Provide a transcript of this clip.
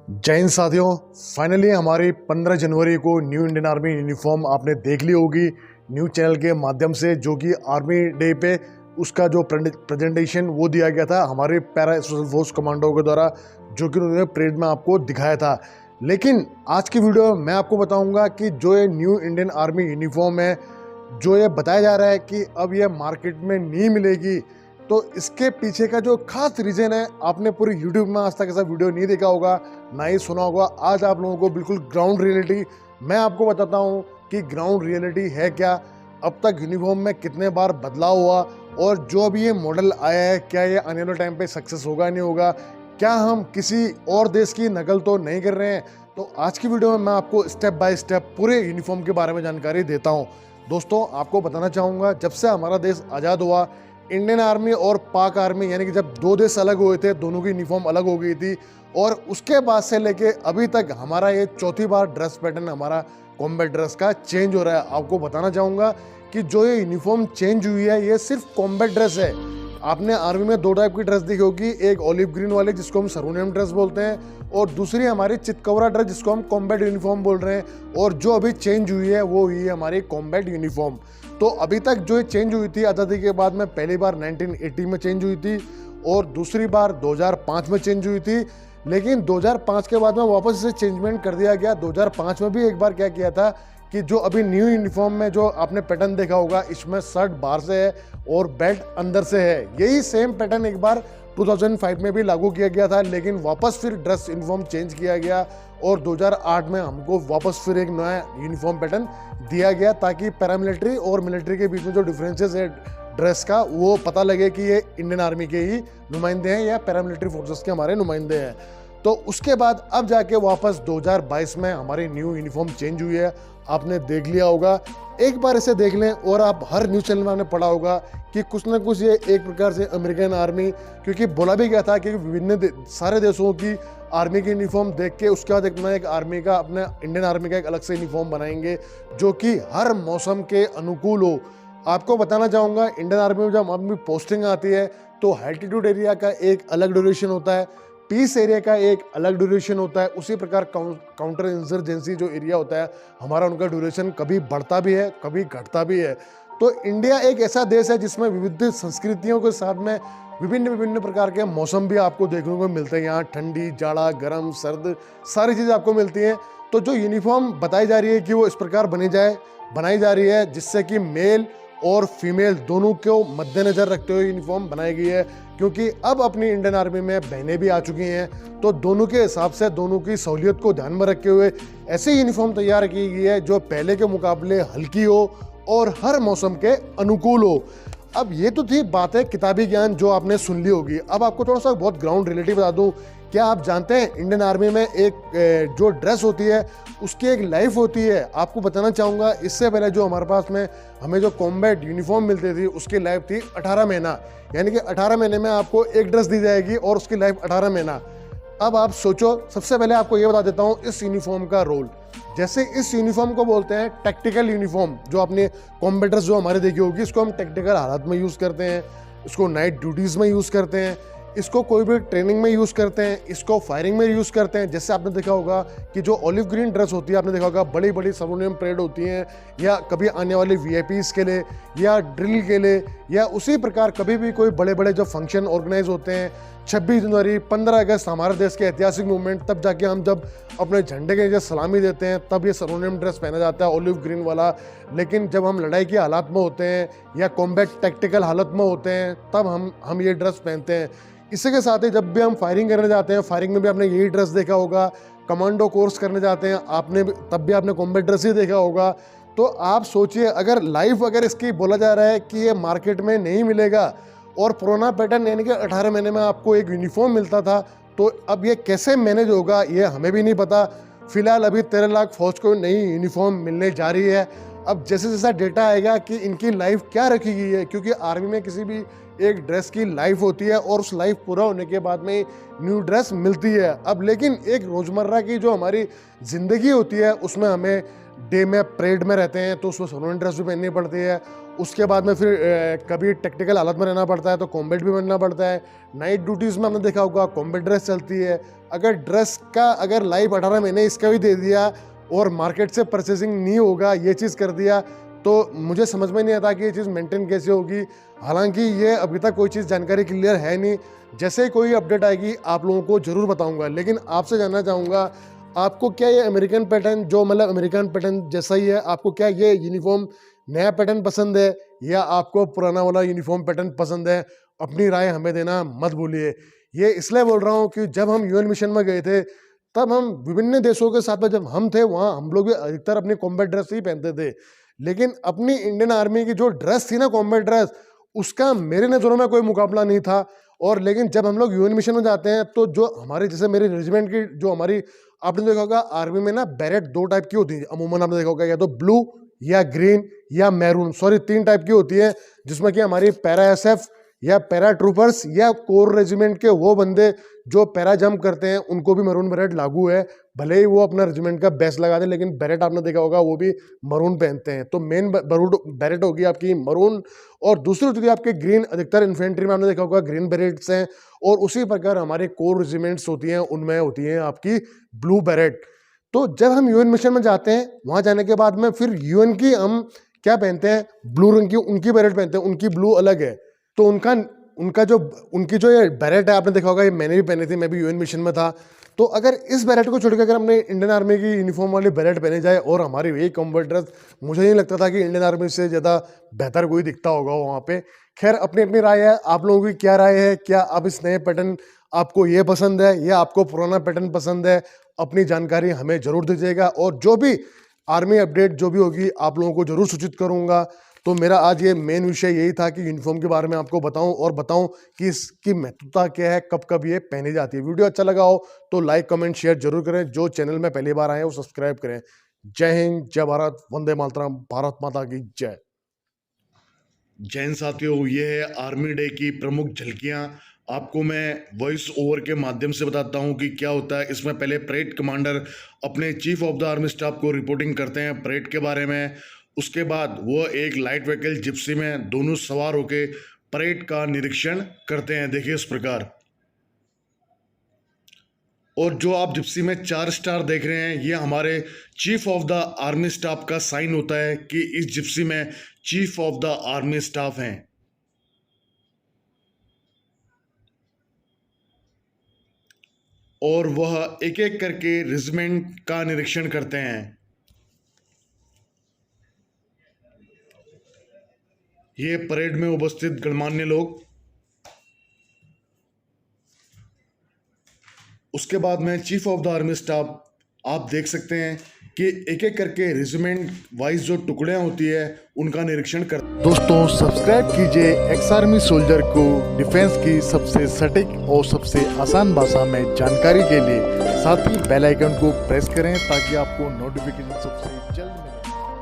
जय हिंद साथियों, फाइनली हमारी 15 जनवरी को न्यू इंडियन आर्मी यूनिफॉर्म आपने देख ली होगी न्यूज़ चैनल के माध्यम से, जो कि आर्मी डे पे उसका जो प्रेजेंटेशन वो दिया गया था हमारे पैरा स्पेशल फोर्स कमांडो के द्वारा, जो कि उन्होंने परेड में आपको दिखाया था। लेकिन आज की वीडियो में मैं आपको बताऊंगा कि जो ये न्यू इंडियन आर्मी यूनिफॉर्म है, जो ये बताया जा रहा है कि अब ये मार्केट में नहीं मिलेगी, तो इसके पीछे का जो खास रीज़न है, आपने पूरी यूट्यूब में आज तक ऐसा वीडियो नहीं देखा होगा, ना ही सुना होगा। आज आप लोगों को बिल्कुल ग्राउंड रियलिटी मैं आपको बताता हूँ कि ग्राउंड रियलिटी है क्या, अब तक यूनिफॉर्म में कितने बार बदलाव हुआ, और जो अभी ये मॉडल आया है क्या ये आने वाले टाइम पे सक्सेस होगा नहीं होगा, क्या हम किसी और देश की नकल तो नहीं कर रहे हैं। तो आज की वीडियो में मैं आपको स्टेप बाय स्टेप पूरे यूनिफॉर्म के बारे में जानकारी देता हूँ। दोस्तों, आपको बताना चाहूँगा, जब से हमारा देश आज़ाद हुआ, इंडियन आर्मी और पाक आर्मी, यानी कि जब दो देश अलग हुए थे, दोनों की यूनिफॉर्म अलग हो गई थी, और उसके बाद से लेके अभी तक हमारा ये चौथी बार ड्रेस पैटर्न हमारा कॉम्बैट ड्रेस का चेंज हो रहा है। आपको बताना चाहूँगा कि जो ये यूनिफॉर्म चेंज हुई है, ये सिर्फ कॉम्बैट ड्रेस है। आपने आर्मी में दो टाइप की ड्रेस देखी होगी, एक ऑलिव ग्रीन वाली जिसको हम सर्वोनियम ड्रेस बोलते हैं, और दूसरी हमारी चितकबरा ड्रेस जिसको हम कॉम्बैट यूनिफॉर्म बोल रहे हैं। और जो अभी चेंज हुई है वो हुई है हमारी कॉम्बैट यूनिफॉर्म। तो अभी तक जो चेंज हुई थी आज़ादी के बाद में, पहली बार 1980 में चेंज हुई थी और दूसरी बार 2005 में चेंज हुई थी। लेकिन 2005 के बाद में वापस इसे चेंजमेंट कर दिया गया। 2005 में भी एक बार क्या किया था कि जो अभी न्यू यूनिफॉर्म में जो आपने पैटर्न देखा होगा, इसमें शर्ट बाहर से है और बेल्ट अंदर से है। यही सेम पैटर्न एक बार 2005 में भी लागू किया गया था, लेकिन वापस फिर ड्रेस यूनिफॉर्म चेंज किया गया और 2008 में हमको वापस फिर एक नया यूनिफॉर्म पैटर्न दिया गया, ताकि पैरामिलिट्री और मिलिट्री के बीच में जो डिफरेंसेस है ड्रेस का, वो पता लगे कि ये इंडियन आर्मी के ही नुमाइंदे हैं या पैरामिलिट्री फोर्सेस के हमारे नुमाइंदे हैं। तो उसके बाद अब जाके वापस 2022 में हमारी न्यू यूनिफॉर्म चेंज हुई है। आपने देख लिया होगा, एक बार इसे देख लें, और आप हर न्यूज़ चैनल में आपने पढ़ा होगा कि कुछ ना कुछ ये एक प्रकार से अमेरिकन आर्मी, क्योंकि बोला भी गया था कि विभिन्न सारे देशों की आर्मी की यूनिफॉर्म देख के उसके बाद एक आर्मी का, अपने इंडियन आर्मी का एक अलग से यूनिफॉर्म बनाएंगे जो कि हर मौसम के अनुकूल हो। आपको बताना चाहूँगा, इंडियन आर्मी में जब आर्मी पोस्टिंग आती है तो एल्टीट्यूड एरिया का एक अलग ड्यूरेशन होता है, पीस एरिया का एक अलग ड्यूरेशन होता है। उसी प्रकार काउंटर इंसर्जेंसी जो एरिया होता है हमारा, उनका ड्यूरेशन कभी बढ़ता भी है कभी घटता भी है। तो इंडिया एक ऐसा देश है जिसमें विविध संस्कृतियों के साथ में विभिन्न विभिन्न प्रकार के मौसम भी आपको देखने को मिलते हैं। यहाँ ठंडी, जाड़ा, गर्म, सर्द, सारी चीज़ें आपको मिलती हैं। तो जो यूनिफॉर्म बताई जा रही है कि वो इस प्रकार बनाई जा रही है, जिससे कि मेल और फीमेल दोनों को मद्देनजर रखते हुए यूनिफॉर्म बनाई गई है, क्योंकि अब अपनी इंडियन आर्मी में बहनें भी आ चुकी हैं। तो दोनों के हिसाब से, दोनों की सहूलियत को ध्यान में रखते हुए ऐसी यूनिफॉर्म तैयार की गई है जो पहले के मुकाबले हल्की हो और हर मौसम के अनुकूल हो। अब ये तो थी बातें किताबी ज्ञान जो आपने सुन ली होगी। अब आपको थोड़ा सा बहुत ग्राउंड रिलेटिव बता दूं। क्या आप जानते हैं इंडियन आर्मी में एक जो ड्रेस होती है उसकी एक लाइफ होती है? आपको बताना चाहूँगा, इससे पहले जो हमारे पास में हमें जो कॉम्बैट यूनिफॉर्म मिलती थी उसकी लाइफ थी 18 महीना, यानी कि 18 महीने में आपको एक ड्रेस दी जाएगी और उसकी लाइफ 18 महीना। अब आप सोचो, सबसे पहले आपको ये बता देता हूँ इस यूनिफॉर्म का रोल। जैसे इस यूनिफॉर्म को बोलते हैं टैक्टिकल यूनिफॉर्म। जो आपने कॉम्बैट ड्रेस जो हमारे देखी होगी, इसको हम टैक्टिकल हालात में यूज़ करते हैं, इसको नाइट ड्यूटीज़ में यूज़ करते हैं, इसको कोई भी ट्रेनिंग में यूज़ करते हैं, इसको फायरिंग में यूज़ करते हैं। जैसे आपने देखा होगा कि जो ऑलिव ग्रीन ड्रेस होती है, आपने देखा होगा बड़ी बड़ी सर्वोनियम परेड होती हैं, या कभी आने वाले वीआईपीज़ के लिए या ड्रिल के लिए, या उसी प्रकार कभी भी कोई बड़े बड़े जो फंक्शन ऑर्गेनाइज होते हैं, 26 जनवरी, 15 अगस्त, हमारे देश के ऐतिहासिक मूवमेंट, तब जाके हम जब अपने झंडे के नीचे सलामी देते हैं तब ये सर्वोनियम ड्रेस पहना जाता है, ऑलिव ग्रीन वाला। लेकिन जब हम लड़ाई की हालात में होते हैं या कॉम्बैट टैक्टिकल हालत में होते हैं, तब हम ये ड्रेस पहनते हैं। इसी के साथ ही जब भी हम फायरिंग करने जाते हैं, फायरिंग में भी आपने यही ड्रेस देखा होगा। कमांडो कोर्स करने जाते हैं तब भी आपने कॉम्बैट ड्रेस ही देखा होगा। तो आप सोचिए, अगर इसकी बोला जा रहा है कि ये मार्केट में नहीं मिलेगा और पुराना पैटर्न यानी कि 18 महीने में आपको एक यूनिफॉर्म मिलता था, तो अब ये कैसे मैनेज होगा ये हमें भी नहीं पता। फिलहाल अभी 13 लाख फौज को नई यूनिफॉर्म मिलने जा रही है। अब जैसे जैसा डेटा आएगा कि इनकी लाइफ क्या रखी गई है, क्योंकि आर्मी में किसी भी एक ड्रेस की लाइफ होती है और उस लाइफ पूरा होने के बाद में न्यू ड्रेस मिलती है। अब लेकिन एक रोज़मर्रा की जो हमारी ज़िंदगी होती है उसमें हमें डे में परेड में रहते हैं तो उसमें सर्वोनियम ड्रेस भी पहननी पड़ती है, उसके बाद में फिर कभी टेक्निकल हालत में रहना पड़ता है तो कॉम्बैट भी बनना पड़ता है। नाइट ड्यूटीज़ में आपने देखा होगा कॉम्बैट ड्रेस चलती है। अगर ड्रेस का अगर लाइफ 18 महीने इसका भी दे दिया और मार्केट से परचेसिंग नहीं होगा, ये चीज़ कर दिया, तो मुझे समझ में नहीं आता कि ये चीज़ मेंटेन कैसे होगी। हालांकि ये अभी तक कोई चीज़ जानकारी क्लियर है नहीं। जैसे ही कोई अपडेट आएगी आप लोगों को ज़रूर बताऊंगा। लेकिन आपसे जानना चाहूँगा, आपको क्या ये अमेरिकन पैटर्न जो मतलब अमेरिकन पैटर्न जैसा ही है, आपको क्या ये यूनिफॉर्म नया पैटर्न पसंद है या आपको पुराना वाला यूनिफॉर्म पैटर्न पसंद है? अपनी राय हमें देना मत भूलिए। ये इसलिए बोल रहा हूँ कि जब हम यूएन मिशन में गए थे तब हम विभिन्न देशों के साथ में जब हम थे वहाँ हम लोग भी अधिकतर अपनी कॉम्बैट ड्रेस ही पहनते थे। लेकिन अपनी इंडियन आर्मी की जो ड्रेस थी ना, कॉम्बैट ड्रेस, उसका मेरे नज़रों में कोई मुकाबला नहीं था। और लेकिन जब हम लोग यूएन मिशन में जाते हैं तो जो हमारे जैसे मेरी रेजिमेंट की जो हमारी, आपने देखा होगा आर्मी में ना बैरेट 2 टाइप की होती है अमूमन, आपने देखा होगा या तो ब्लू या ग्रीन या मैरून, सॉरी 3 टाइप की होती है, जिसमें कि हमारी पैरा एसएफ या पैरा ट्रूपर्स या कोर रेजिमेंट के वो बंदे जो पैरा जंप करते हैं उनको भी मरून बैरेट लागू है। भले ही वो अपना रेजिमेंट का बेस्ट लगा दे, लेकिन बैरेट आपने देखा होगा वो भी मरून पहनते हैं। तो मेन बैरेट होगी आपकी मरून और दूसरी होती है आपके ग्रीन। अधिकतर इन्फेंट्री में आपने देखा होगा ग्रीन बैरेट्स हैं और उसी प्रकार हमारे कोर रेजिमेंट्स होती हैं उनमें होती हैं आपकी ब्लू बैरेट। तो जब हम यूएन मिशन में जाते हैं, वहाँ जाने के बाद में फिर यूएन की हम क्या पहनते हैं, ब्लू रंग की उनकी बैरेट पहनते हैं, उनकी ब्लू अलग है। तो उनकी जो ये बैरेट है आपने देखा होगा, ये मैंने भी पहनी थी, मैं भी यूएन मिशन में था। तो अगर इस बैरेट को छोड़कर अगर हमने इंडियन आर्मी की यूनिफॉर्म वाली बैरेट पहने जाए और हमारी वही कॉम्बैट ड्रेस, मुझे नहीं लगता था कि इंडियन आर्मी से ज़्यादा बेहतर कोई दिखता होगा वहाँ पे। खैर अपनी अपनी राय है, आप लोगों की क्या राय है? क्या आप इस नए पैटर्न आपको ये पसंद है या आपको पुराना पैटर्न पसंद है? अपनी जानकारी हमें ज़रूर दीजिएगा और जो भी आर्मी अपडेट जो भी होगी आप लोगों को ज़रूर सूचित करूँगा। तो मेरा आज ये मेन विषय यही था कि यूनिफॉर्म के बारे में आपको बताऊं और बताऊं कि इसकी महत्वता क्या है, कब कब ये पहनी जाती है। वीडियो अच्छा लगा हो तो लाइक कमेंट शेयर जरूर करें। जो चैनल में पहली बार आए हैं वो सब्सक्राइब करें। जय हिंद, जय भारत, वंदे मातरम, भारत माता की जय। जय हिंद साथियों, ये है आर्मी डे की प्रमुख झलकियां। आपको मैं वॉइस ओवर के माध्यम से बताता हूं कि क्या होता है इसमें। पहले परेड कमांडर अपने chief of the army staff को रिपोर्टिंग करते हैं परेड के बारे में। उसके बाद वो एक लाइट व्हीकल जिप्सी में दोनों सवार होके परेड का निरीक्षण करते हैं। देखिए इस प्रकार। और जो आप जिप्सी में 4 स्टार देख रहे हैं, ये हमारे chief of the army staff का साइन होता है कि इस जिप्सी में chief of the army staff हैं। और वह एक एक करके रेजिमेंट का निरीक्षण करते हैं। ये परेड में उपस्थित गणमान्य लोग। उसके बाद में chief of the army staff आप देख सकते हैं कि एक एक करके रेजिमेंट वाइज जो टुकड़ियां होती है उनका निरीक्षण कर। दोस्तों सब्सक्राइब कीजिए एक्स आर्मी सोल्जर को डिफेंस की सबसे सटीक और सबसे आसान भाषा में जानकारी के लिए। साथ ही बेल आइकन को प्रेस करें ताकि आपको नोटिफिकेशन सबसे